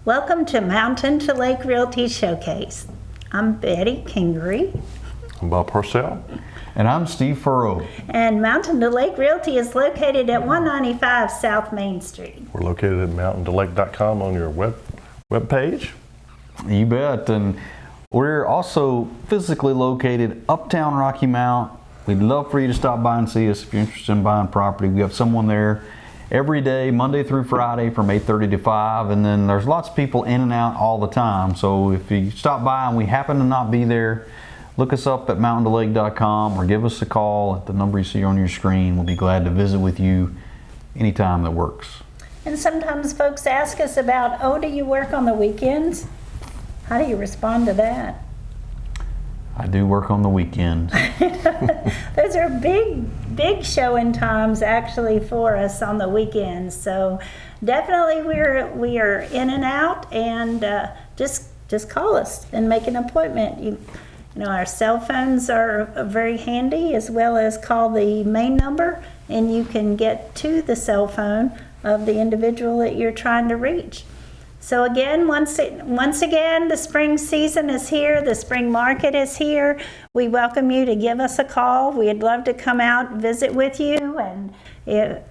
Welcome to Mountain to Lake Realty Showcase. I'm Betty Kingery. I'm Bob Parcell. And I'm Steve Furrow. And Mountain to Lake Realty is located at 195 South Main Street. We're located at mountaintolake.com on your web page. You bet. And we're also physically located uptown Rocky Mount. We'd love for you to stop by and see us if you're interested in buying property. We have someone there every day, Monday through Friday from 8:30 to 5. And then there's lots of people in and out all the time. So if you stop by and we happen to not be there, look us up at mountaintolake.com or give us a call at the number you see on your screen. We'll be glad to visit with you anytime that works. And sometimes folks ask us about, oh, do you work on the weekends? How do you respond to that? I do work on the weekends. Those are big showing times actually for us on the weekends. So definitely we are in and out, and just call us and make an appointment. You know, our cell phones are very handy, as well as call the main number, and you can get to the cell phone of the individual that you're trying to reach. So again, once again, the spring season is here. The spring market is here. We welcome you to give us a call. We'd love to come out and visit with you. And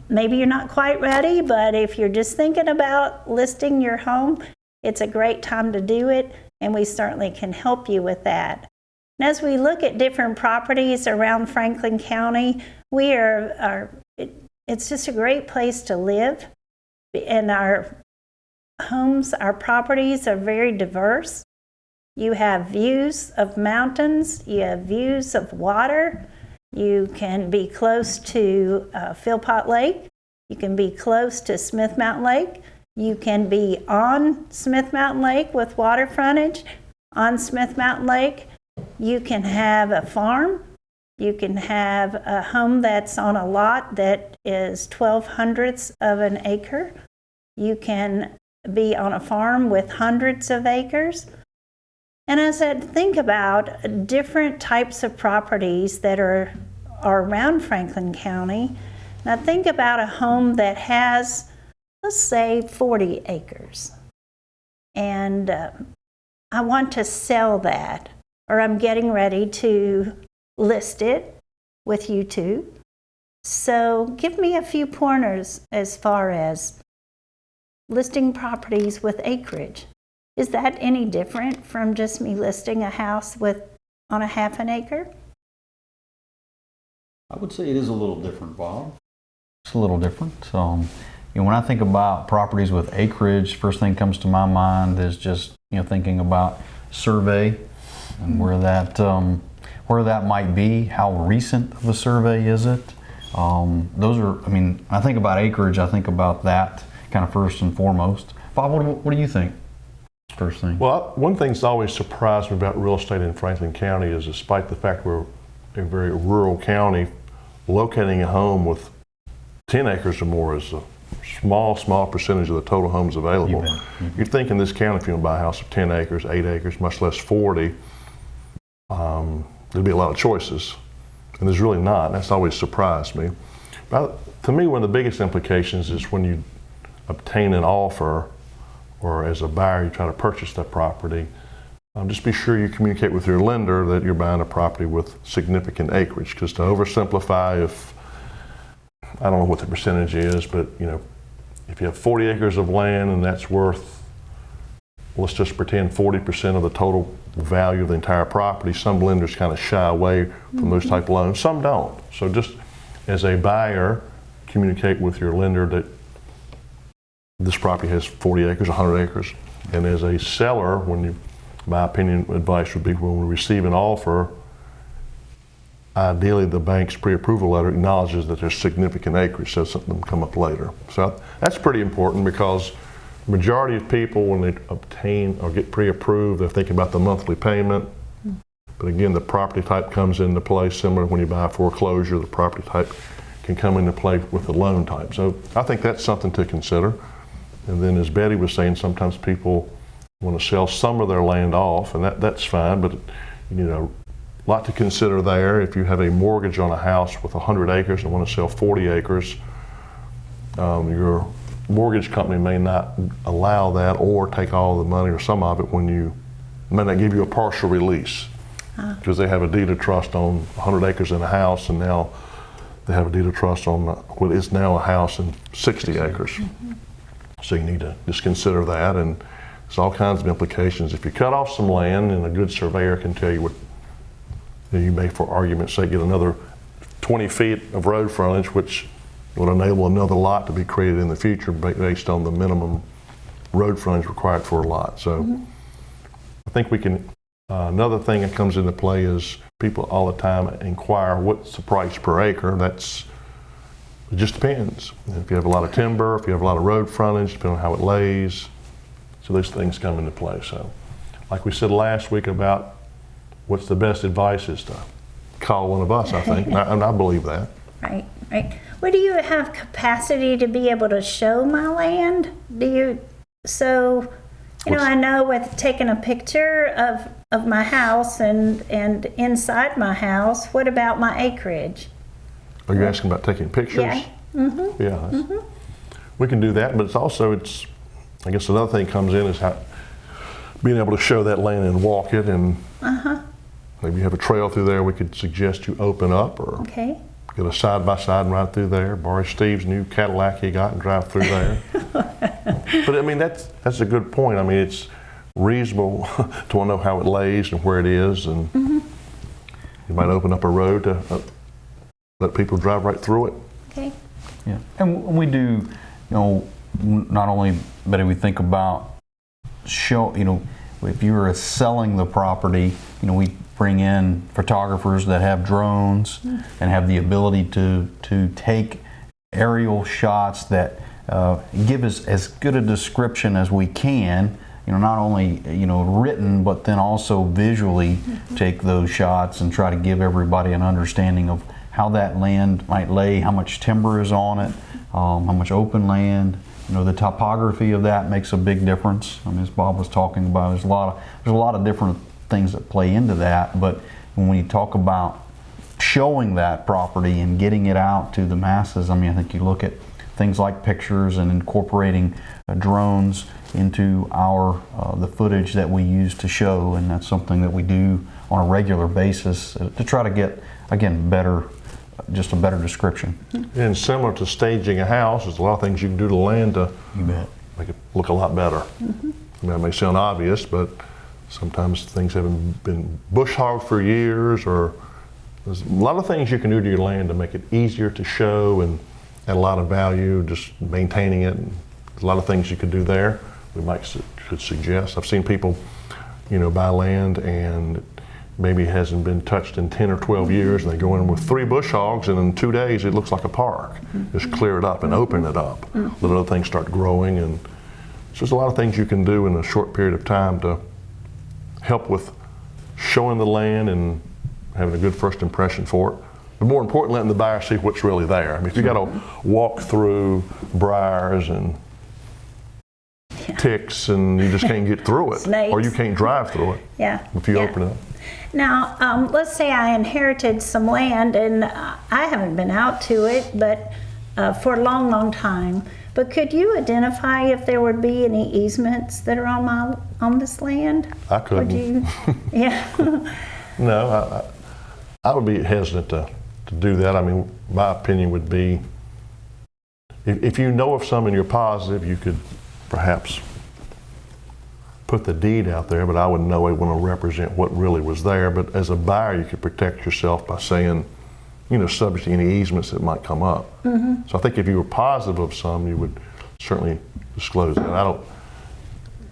maybe you're not quite ready, but if you're just thinking about listing your home, it's a great time to do it, and we certainly can help you with that. And as we look at different properties around Franklin County, it's just a great place to live, and our homes, our properties are very diverse. You have views of mountains, you have views of water, you can be close to Philpott Lake, you can be close to Smith Mountain Lake, you can be on Smith Mountain Lake with water frontage on Smith Mountain Lake, you can have a farm, you can have a home that's on a lot that is 1/1200ths of an acre, you can be on a farm with hundreds of acres. And as I think about different types of properties that are around Franklin County, now think about a home that has, let's say, 40 acres. And I want to sell that, or I'm getting ready to list it with you two. So give me a few pointers as far as listing properties with acreage. Is that any different from just me listing a house on a half an acre? I would say it is a little different, Bob. It's a little different. When I think about properties with acreage, first thing comes to my mind is just thinking about survey and where that might be. How recent of a survey is it? I think about acreage. I think about that kind of first and foremost. Bob, what do you think? First thing. Well, one thing that's always surprised me about real estate in Franklin County is, despite the fact we're a very rural county, locating a home with 10 acres or more is a small percentage of the total homes available. Mm-hmm. You'd think in this county, if you want to buy a house of 10 acres, 8 acres, much less 40, there'd be a lot of choices. And there's really not. And that's always surprised me. But to me, one of the biggest implications is when you obtain an offer, or as a buyer you try to purchase that property, just be sure you communicate with your lender that you're buying a property with significant acreage. Because to oversimplify, I don't know what the percentage is, but if you have 40 acres of land and that's worth, let's just pretend 40% of the total value of the entire property, some lenders kind of shy away from those type of loans, some don't. So just as a buyer, communicate with your lender that this property has 40 acres, 100 acres. And as a seller, my advice would be, when we receive an offer, ideally the bank's pre-approval letter acknowledges that there's significant acreage, so something will come up later. So that's pretty important, because the majority of people, when they obtain or get pre-approved, they're thinking about the monthly payment. But again, the property type comes into play, similar when you buy a foreclosure, the property type can come into play with the loan type. So I think that's something to consider. And then, as Betty was saying, sometimes people want to sell some of their land off, and that's fine, but a lot to consider there. If you have a mortgage on a house with 100 acres and want to sell 40 acres, your mortgage company may not allow that or take all the money or some of it when you, may not give you a partial release. Because they have a deed of trust on 100 acres in a house, and now they have a deed of trust on what is now a house in 60 acres. So you need to just consider that, and there's all kinds of implications. If you cut off some land, and a good surveyor can tell you what, you may, for argument's sake, get another 20 feet of road frontage, which would enable another lot to be created in the future based on the minimum road frontage required for a lot. So I think we can, another thing that comes into play is people all the time inquire, what's the price per acre? It just depends. If you have a lot of timber, if you have a lot of road frontage, depending on how it lays. So those things come into play. So like we said last week about what's the best advice is to call one of us, I think. And I believe that. Right, right. Well, do you have capacity to be able to show my land? I know with taking a picture of my house and inside my house, what about my acreage? Are you asking about taking pictures? Yeah. Yeah. We can do that, but I guess another thing comes in is being able to show that land and walk it, and maybe you have a trail through there we could suggest you open up, or get a side-by-side and ride through there, borrow Steve's new Cadillac he got and drive through there. But I mean, that's a good point. I mean, it's reasonable to want to know how it lays and where it is, and you might open up a road to let people drive right through it. Okay. Yeah, and we do, not only, but we think about if you were selling the property, we bring in photographers that have drones and have the ability to take aerial shots that give us as good a description as we can, not only written, but then also visually take those shots and try to give everybody an understanding of how that land might lay, how much timber is on it, how much open land. The topography of that makes a big difference. I mean, as Bob was talking about, there's a lot of different things that play into that. But when we talk about showing that property and getting it out to the masses, I mean, I think you look at things like pictures and incorporating drones into the footage that we use to show, and that's something that we do on a regular basis to try to get, again, just a better description. And similar to staging a house, there's a lot of things you can do to land to make it look a lot better. I mean, that may sound obvious, but sometimes things haven't been bush hogged for years, or there's a lot of things you can do to your land to make it easier to show and add a lot of value, just maintaining it. There's a lot of things you could do there we should suggest. I've seen people, buy land and maybe it hasn't been touched in 10 or 12 years, and they go in with 3 bush hogs, and in 2 days it looks like a park. Just clear it up and open it up. Let other things start growing, and so there's a lot of things you can do in a short period of time to help with showing the land and having a good first impression for it. But more important, letting the buyer see what's really there. I mean, if you got to walk through briars and ticks and you just can't get through it, Snakes. or you can't drive through it if you open it up. Now, let's say I inherited some land and I haven't been out to it, but for a long, long time. But could you identify if there would be any easements that are on this land? I couldn't. No, I would be hesitant to do that. I mean, my opinion would be, if you know of some and you're positive, you could perhaps put the deed out there, but I wouldn't know it wouldn't represent what really was there. But as a buyer, you could protect yourself by saying, subject to any easements that might come up. So I think if you were positive of some, you would certainly disclose that. I don't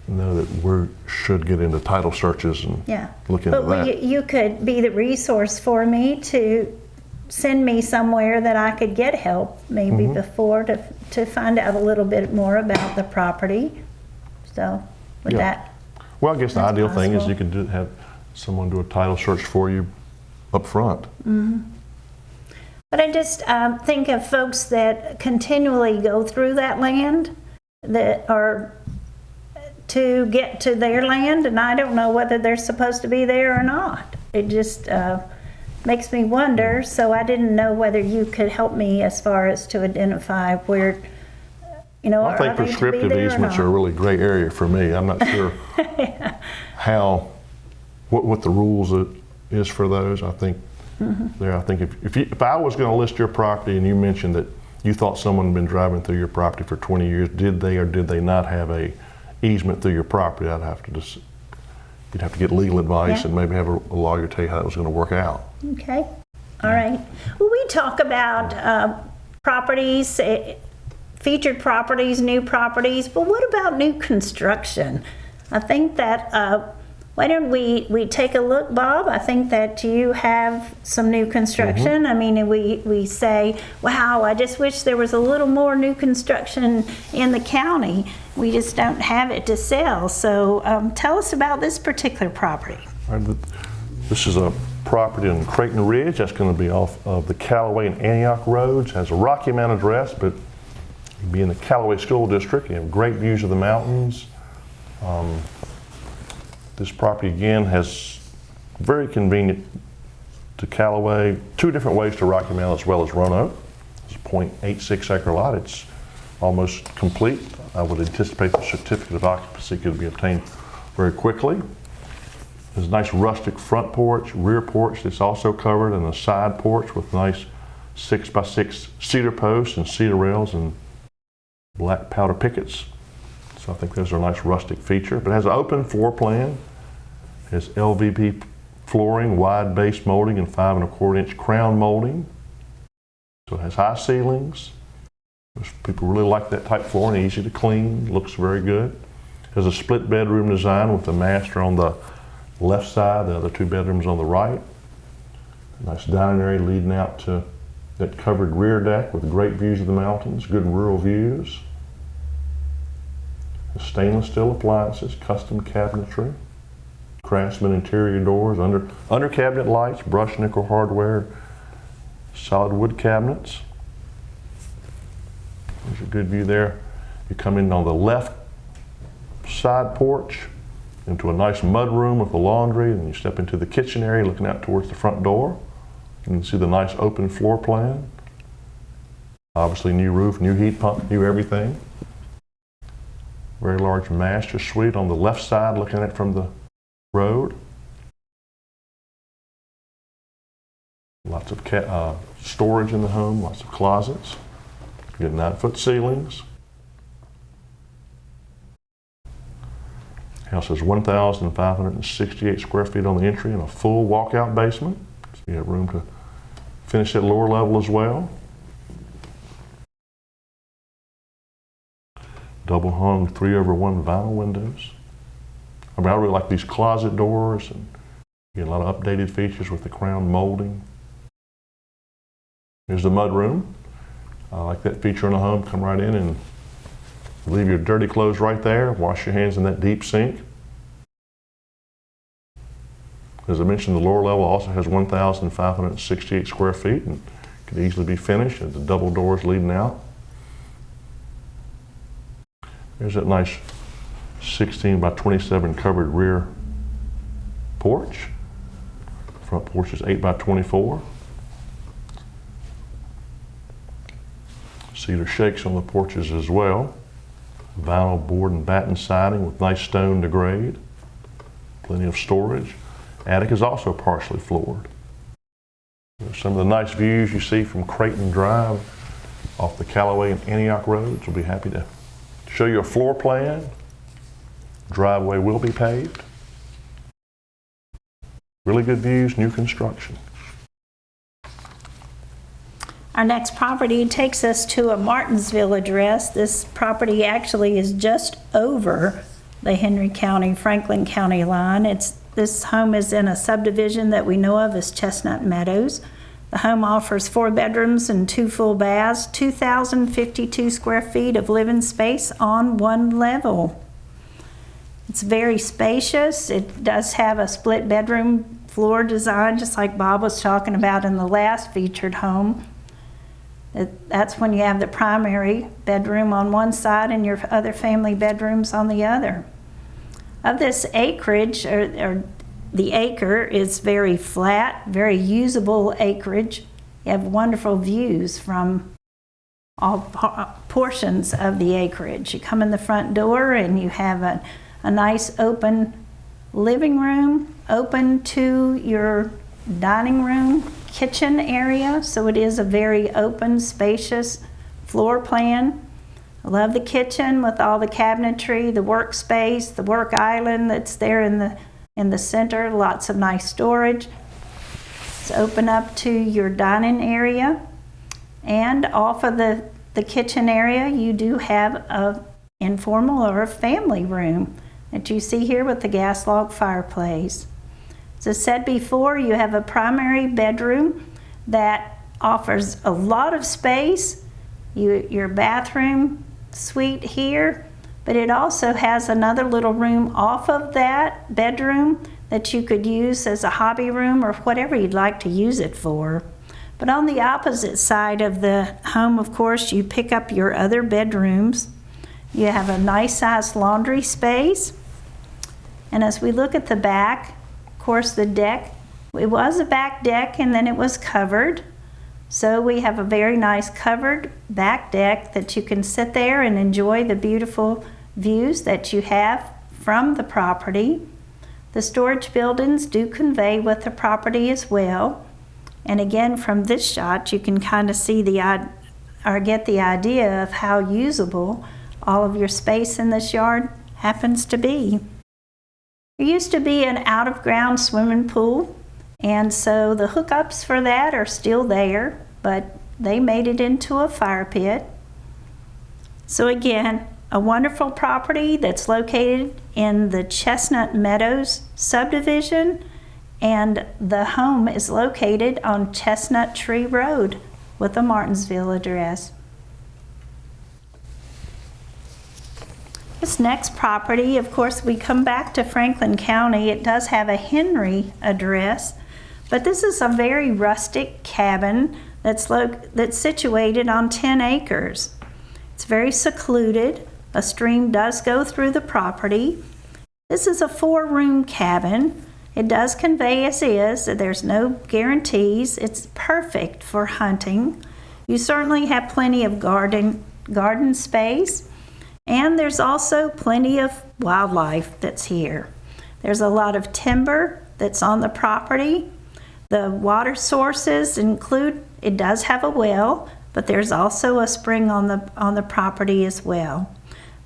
know that we should get into title searches and look into that. But you could be the resource for me to send me somewhere that I could get help maybe before to find out a little bit more about the property. So with that. Well, I guess the ideal thing is possible. you could have someone do a title search for you up front. But I just think of folks that continually go through that land that are to get to their land, and I don't know whether they're supposed to be there or not. It just makes me wonder, so I didn't know whether you could help me as far as to identify where You know, I think are they to be prescriptive there or easements are a not? really gray area for me. I'm not sure what the rules is for those. I think I think if I was going to list your property and you mentioned that you thought someone had been driving through your property for 20 years, did they or did they not have a easement through your property? I'd have to you'd have to get legal advice Yeah. and maybe have a lawyer tell you how that was going to work out. Okay, all right. Well, we talk about properties, featured properties, new properties, but what about new construction? I think that, why don't we take a look, Bob? I think that you have some new construction. I mean, we say, wow, I just wish there was a little more new construction in the county. We just don't have it to sell. So tell us about this particular property. This is a property in Creighton Ridge. That's going to be off of the Callaway and Antioch roads. Has a Rocky Mount address, but you'd be in the Callaway School District. You have great views of the mountains. This property again has very convenient to Callaway, 2 different ways to Rocky Mount as well as Roanoke. It's a 0.86 acre lot. It's almost complete. I would anticipate the certificate of occupancy could be obtained very quickly. There's a nice rustic front porch, rear porch that's also covered, and a side porch with nice 6x6 cedar posts and cedar rails and black powder pickets. So I think those are a nice rustic feature. But it has an open floor plan. It has LVP flooring, wide base molding, and 5 1/4 inch crown molding. So it has high ceilings. People really like that type flooring, easy to clean, looks very good. It has a split bedroom design with the master on the left side, the other 2 bedrooms on the right. Nice dining area leading out to that covered rear deck with great views of the mountains, good rural views. Stainless steel appliances, custom cabinetry, Craftsman interior doors, under cabinet lights, brushed nickel hardware, solid wood cabinets. There's a good view there. You come in on the left side porch into a nice mud room with a laundry, and you step into the kitchen area looking out towards the front door. You can see the nice open floor plan. Obviously new roof, new heat pump, new everything. Very large master suite on the left side looking at it from the road. Lots of storage in the home, lots of closets. You get 9-foot ceilings. House has 1,568 square feet on the entry and a full walkout basement. So you have room to finish at lower level as well. Double hung 3/1 vinyl windows. I mean, I really like these closet doors, and you get a lot of updated features with the crown molding. Here's the mud room. I like that feature in the home. Come right in and leave your dirty clothes right there. Wash your hands in that deep sink. As I mentioned, the lower level also has 1,568 square feet and can easily be finished. There's the double doors leading out. There's that nice 16 by 27 covered rear porch. Front porch is 8 by 24. Cedar shakes on the porches as well. Vinyl board and batten siding with nice stone to grade. Plenty of storage. Attic is also partially floored. There's some of the nice views you see from Creighton Drive off the Callaway and Antioch roads. We'll be happy to show you a floor plan. Driveway will be paved. Really good views, new construction. Our next property takes us to a Martinsville address. This property actually is just over the Henry County, Franklin County line. This home is in a subdivision that we know of as Chestnut Meadows. The home offers 4 bedrooms and 2 full baths, 2,052 square feet of living space on 1 level. It's very spacious. It does have a split bedroom floor design, just like Bob was talking about in the last featured home. That's when you have the primary bedroom on one side and your other family bedrooms on the other. Of this acreage, or the acre, is very flat, very usable acreage. You have wonderful views from portions of the acreage. You come in the front door and you have a nice open living room, open to your dining room, kitchen area. So it is a very open, spacious floor plan. I love the kitchen with all the cabinetry, the workspace, the work island that's there in the center, lots of nice storage. It's open up to your dining area. And off of the kitchen area, you do have a informal or a family room that you see here with the gas log fireplace. As I said before, you have a primary bedroom that offers a lot of space. Your bathroom suite here, but it also has another little room off of that bedroom that you could use as a hobby room or whatever you'd like to use it for. But on the opposite side of the home, of course, you pick up your other bedrooms. You have a nice sized laundry space. And as we look at the back, of course, the deck, it was a back deck and then it was covered. So we have a very nice covered back deck that you can sit there and enjoy the beautiful views that you have from the property. The storage buildings do convey with the property as well. And again, from this shot, you can kind of see get the idea of how usable all of your space in this yard happens to be. There used to be an out-of-ground swimming pool, and so the hookups for that are still there, but they made it into a fire pit. So again, a wonderful property that's located in the Chestnut Meadows subdivision, and the home is located on Chestnut Tree Road with a Martinsville address. This next property, of course, we come back to Franklin County. It does have a Henry address, but this is a very rustic cabin that's situated on 10 acres. It's very secluded. A stream does go through the property. This is a 4-room cabin. It does convey as is. There's no guarantees. It's perfect for hunting. You certainly have plenty of garden space, and there's also plenty of wildlife that's here. There's a lot of timber that's on the property. The water sources include, it does have a well, but there's also a spring on the property as well.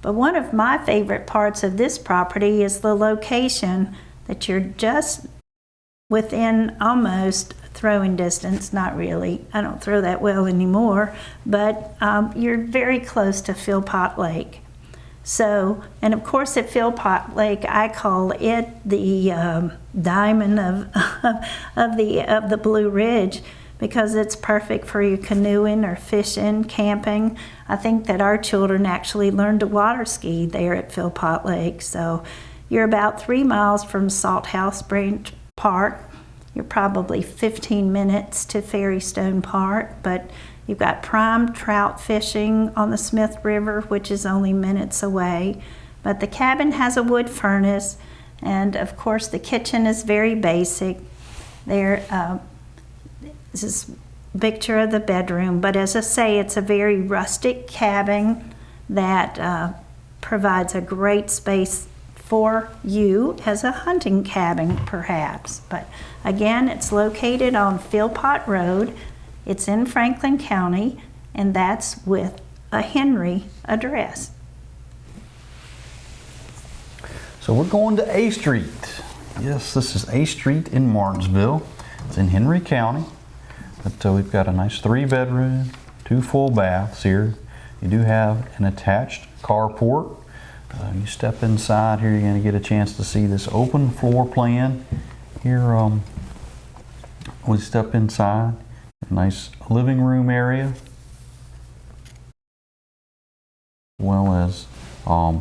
But one of my favorite parts of this property is the location, that you're just within almost throwing distance, not really. I don't throw that well anymore, but you're very close to Philpott Lake. So, and of course at Philpott Lake, I call it the diamond of the Blue Ridge, because it's perfect for your canoeing or fishing, camping. I think that our children actually learned to water ski there at Philpott Lake. So you're about 3 miles from Salthouse Branch Park. You're probably 15 minutes to Ferrystone Park, but you've got prime trout fishing on the Smith River, which is only minutes away. But the cabin has a wood furnace, and of course the kitchen is very basic. This is a picture of the bedroom, but as I say, it's a very rustic cabin that provides a great space for you as a hunting cabin, perhaps. But again, it's located on Philpott Road. It's in Franklin County, and that's with a Henry address. So we're going to A Street. Yes, this is A Street in Martinsville. It's in Henry County. But we've got a nice 3-bedroom, 2 full baths here. You do have an attached carport. You step inside here, you're going to get a chance to see this open floor plan. Here we step inside, a nice living room area, as well as a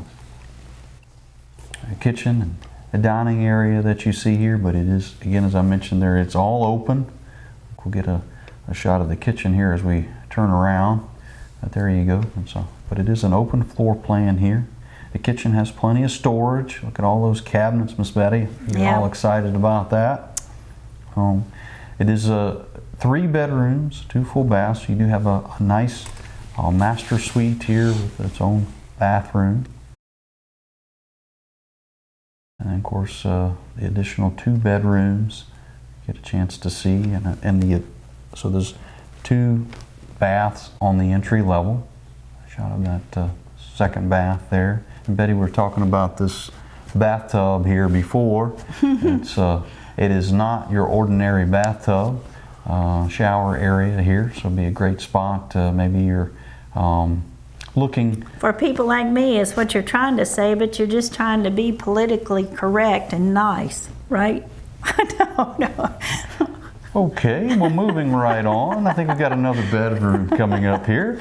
kitchen and a dining area that you see here. But it is, again, as I mentioned there, it's all open. We'll get a shot of the kitchen here as we turn around. But there you go. But it is an open floor plan here. The kitchen has plenty of storage. Look at all those cabinets, Miss Betty. You're all excited about that. It is 3 bedrooms, 2 full baths. You do have a nice master suite here with its own bathroom. And then, of course, the additional 2 bedrooms get a chance to see. So there's 2 baths on the entry level. Shot of that second bath there. And Betty, we were talking about this bathtub here before. It is not your ordinary bathtub. Shower area here, so it'll be a great spot. Maybe you're looking for people like me is what you're trying to say, but you're just trying to be politically correct and nice, right? No. Okay, well, moving right on. I think we've got another bedroom coming up here.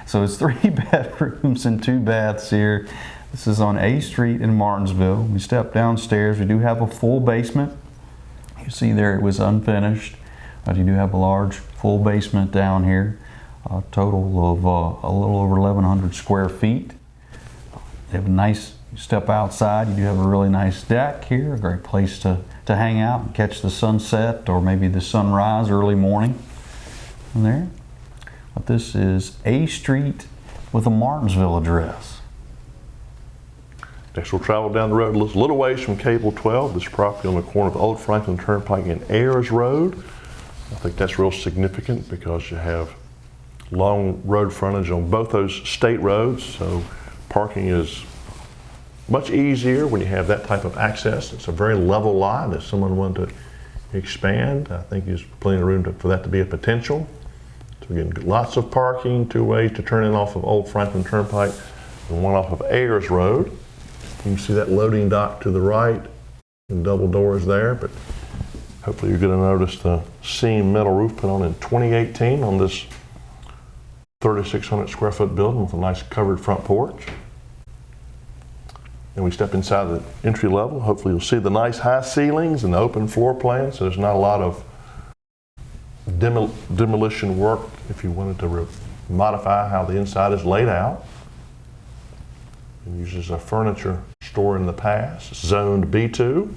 So it's 3 bedrooms and 2 baths here. This is on A Street in Martinsville. We step downstairs. We do have a full basement. You see there it was unfinished, but you do have a large full basement down here. A total of a little over 1,100 square feet. You have a nice step outside. You do have a really nice deck here, a great place to hang out and catch the sunset or maybe the sunrise early morning in there. But this is A Street with a Martinsville address. Next we'll travel down the road a little ways from Cable 12. This property on the corner of Old Franklin Turnpike and Ayers Road. I think that's real significant because you have long road frontage on both those state roads, so parking is much easier when you have that type of access. It's a very level lot. If someone wanted to expand, I think there's plenty of room for that to be a potential. So again, lots of parking, 2 ways to turn in off of Old Franklin Turnpike and 1 off of Ayers Road. You can see that loading dock to the right and double doors there, but hopefully you're going to notice the seam metal roof put on in 2018 on this 3,600 square foot building with a nice covered front porch. And we step inside the entry level. Hopefully you'll see the nice high ceilings and the open floor plan, so there's not a lot of demolition work if you wanted to modify how the inside is laid out. It uses a furniture store in the past. It's zoned B2.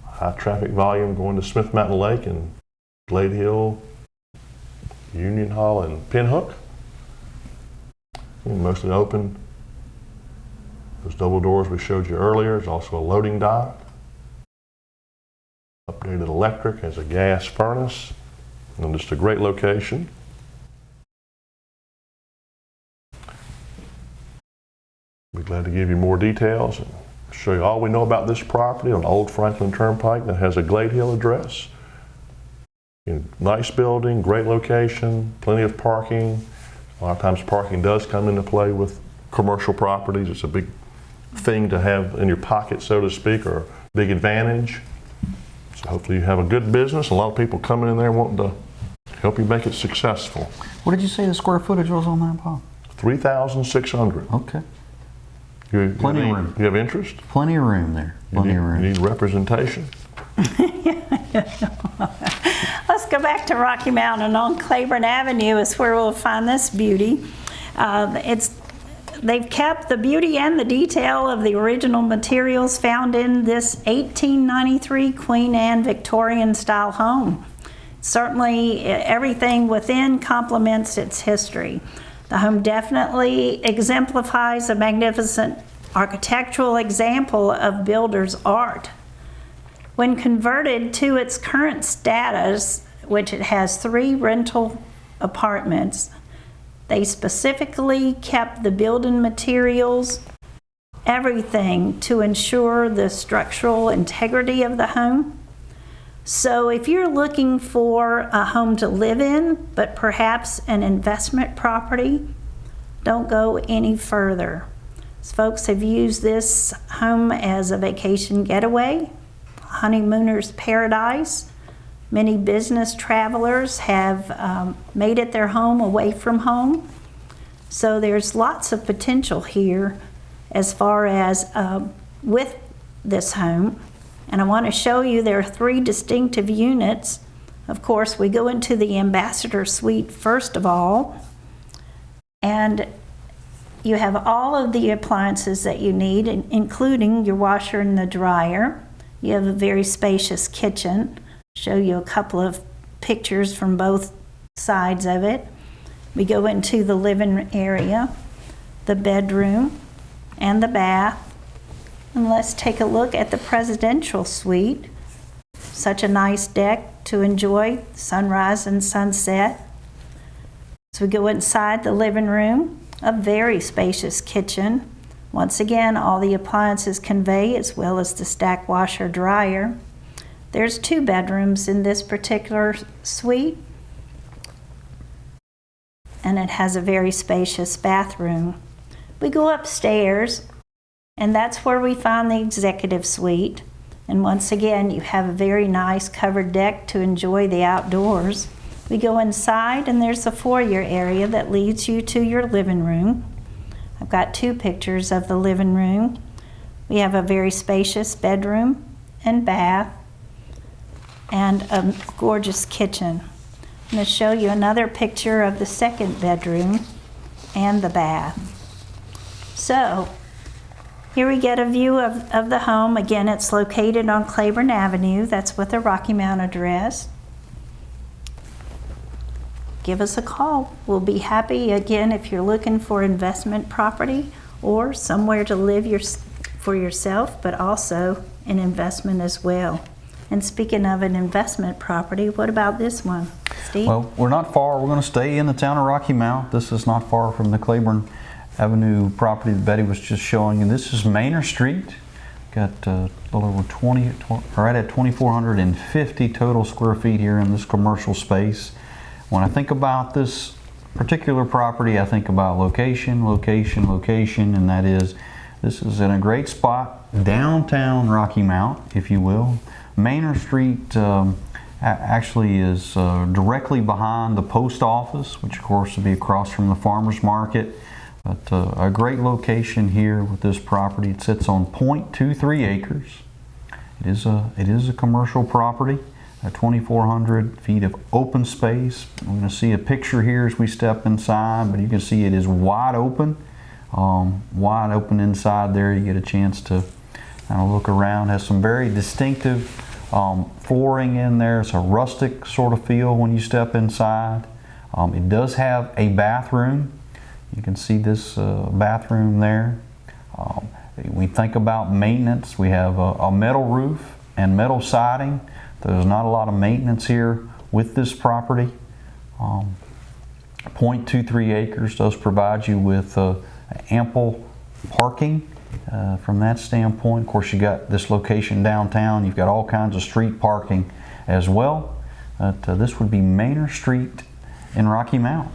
High traffic volume going to Smith Mountain Lake and Glade Hill, Union Hall, and Pinhook. Mostly open. Those double doors we showed you earlier. There's also a loading dock. Updated electric, has a gas furnace, and just a great location. Be glad to give you more details and show you all we know about this property on Old Franklin Turnpike that has a Glade Hill address. Nice building, great location, plenty of parking. A lot of times parking does come into play with commercial properties. It's a big thing to have in your pocket, so to speak, or a big advantage. So hopefully you have a good business. A lot of people coming in there wanting to help you make it successful. What did you say the square footage was on that, Bob? 3,600. Okay. Plenty of room. You have interest? Plenty of room there. Plenty of room. You need representation? Let's go back to Rocky Mountain. On Claiborne Avenue is where we'll find this beauty. They've kept the beauty and the detail of the original materials found in this 1893 Queen Anne Victorian style home. Certainly everything within complements its history. The home definitely exemplifies a magnificent architectural example of builder's art. When converted to its current status, which it has 3 rental apartments, they specifically kept the building materials, everything to ensure the structural integrity of the home. So if you're looking for a home to live in, but perhaps an investment property, don't go any further. Folks have used this home as a vacation getaway, honeymooner's paradise. Many business travelers have made it their home away from home. So there's lots of potential here as far as with this home. And I want to show you there are 3 distinctive units. Of course, we go into the Ambassador Suite first of all. And you have all of the appliances that you need, including your washer and the dryer. You have a very spacious kitchen. Show you a couple of pictures from both sides of it. We go into the living area, the bedroom, and the bath. And let's take a look at the presidential suite. Such a nice deck to enjoy sunrise and sunset. So we go inside the living room, a very spacious kitchen. Once again, all the appliances convey, as well as the stack washer dryer. There's 2 bedrooms in this particular suite, and it has a very spacious bathroom. We go upstairs, and that's where we find the executive suite. And once again, you have a very nice covered deck to enjoy the outdoors. We go inside, and there's a foyer area that leads you to your living room. I've got 2 pictures of the living room. We have a very spacious bedroom and bath, and a gorgeous kitchen. I'm going to show you another picture of the 2nd bedroom and the bath. So, here we get a view of the home. Again, it's located on Claiborne Avenue. That's with the Rocky Mount address. Give us a call. We'll be happy, again, if you're looking for investment property or somewhere to live for yourself, but also an investment as well. And speaking of an investment property, what about this one, Steve? Well, we're not far. We're going to stay in the town of Rocky Mount. This is not far from the Claiborne Avenue property that Betty was just showing you. This is Manor Street. Got a little over right at 2,450 total square feet here in this commercial space. When I think about this particular property, I think about location, location, location, and that is, this is in a great spot, downtown Rocky Mount, if you will. Manor Street actually is directly behind the post office, which of course will be across from the farmer's market. But a great location here with this property. It sits on 0.23 acres. It is a commercial property. 2,400 feet of open space. We're going to see a picture here as we step inside, but you can see it is wide open. Wide open inside there. You get a chance to kind of look around. It has some very distinctive flooring in there. It's a rustic sort of feel when you step inside. It does have a bathroom. You can see this bathroom there. We think about maintenance. We have a metal roof and metal siding. There's not a lot of maintenance here with this property. 0.23 acres does provide you with ample parking from that standpoint. Of course, you got this location downtown. You've got all kinds of street parking as well. This would be Manor Street in Rocky Mount.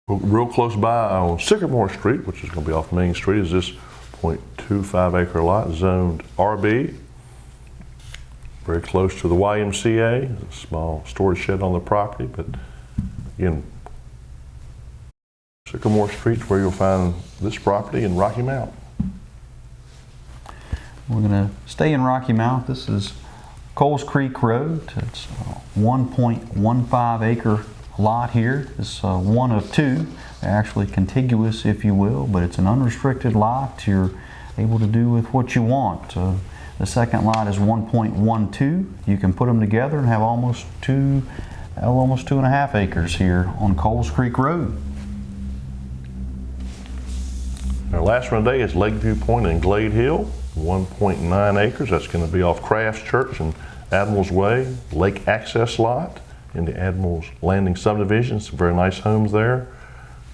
Real close by on Sycamore Street, which is going to be off Main Street, is this 0.25 acre lot zoned RB. Very close to the YMCA. There's a small storage shed on the property, but again, Sycamore Street is where you'll find this property in Rocky Mount. We're going to stay in Rocky Mount. This is Coles Creek Road. It's a 1.15 acre lot here. It's one of 2. They're actually contiguous, if you will, but it's an unrestricted lot. You're able to do with what you want. The second lot is 1.12. You can put them together and have almost 2.5 acres here on Coles Creek Road. Our last one today is Lakeview Point and Glade Hill, 1.9 acres. That's going to be off Crafts Church and Admiral's Way, lake access lot in the Admiral's Landing subdivision. Some very nice homes there.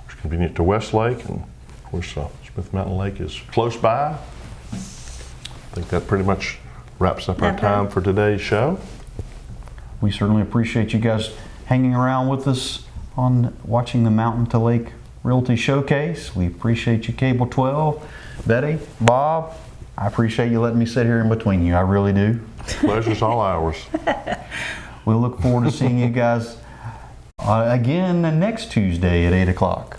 It's convenient to Westlake, and of course Smith Mountain Lake is close by. I think that pretty much wraps up our time for today's show. We certainly appreciate you guys hanging around with us on watching the Mountain to Lake Realty Showcase. We appreciate you, Cable 12. Betty, Bob, I appreciate you letting me sit here in between you. I really do. Pleasure's all ours. We'll look forward to seeing you guys again next Tuesday at 8 o'clock.